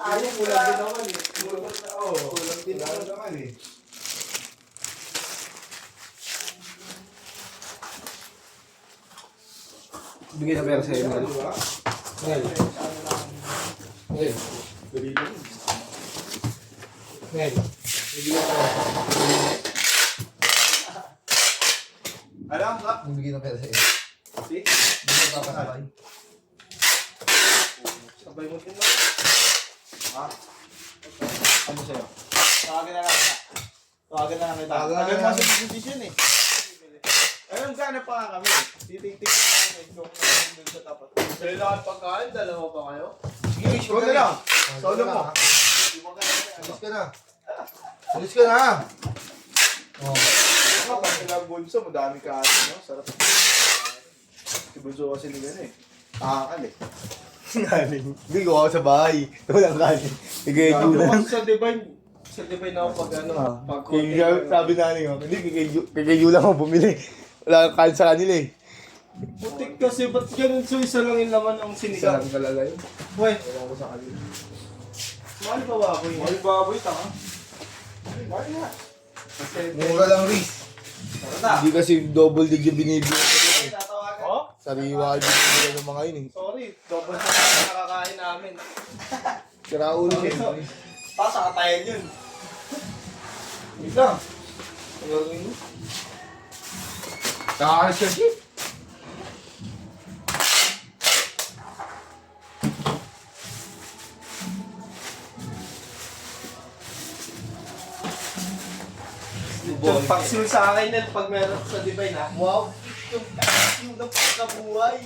Ayun, kulang din naman eh. Kulang din naman eh. Bigay na pera sa'yo. Di ba? Nel. Nel. Dali lang. Nel. Bigay na pera. Alam ka? Bigay na pera sa'yo. See? Bigay na papasabay. Sabay mo din lang. Ha? Ano sa'yo? Tawagan na lang ka. Tawagan na lang kita. Tawagan na Tawagan lang. mo sa decision eh. Ayun, gano'n pa nga kami. Titig-tig namin kung ano dun sa tapat. Sa'yo lang ang pagkain, dalawa pa kayo? Sige, Ikaw na lang. Solo mo. Alis ka na. Alis ka na. Oh. Kapag sila bunso, madami ka no? Sarap. Si bunso kasi ni gano'n eh. Takakal eh. Hindi ko ako sa bahay. Walang kanin. Bigay ko lang. Sa Divine ako pag ano, pag Sabi na niyo, hindi kay Yu lang ako bumili. Wala kang kain sa kanila eh. putik kasi, ba't ganun so isa lang yung laman ng sinigang? Sarap talaga yun. Boy, Wala ko sa kanila. mahal ba baboy? Mahal baboy, tanga. Mahal nga. Mura lang, Riz. Tara Hindi kasi double digit binibigyan ko yun eh. tatawagan. Oh? Sariwa din binibigyan ng mga yun eh. Sorry, double na nakakain namin. Sira ulo Okay, siya. so, pasa katayan yun. Wait lang. Ang gagawin mo? Nakakalas siya shit. Yung paksiw sa akin yan pag meron sa Divine ha. Wow, yung paksiw ng pagkabuhay.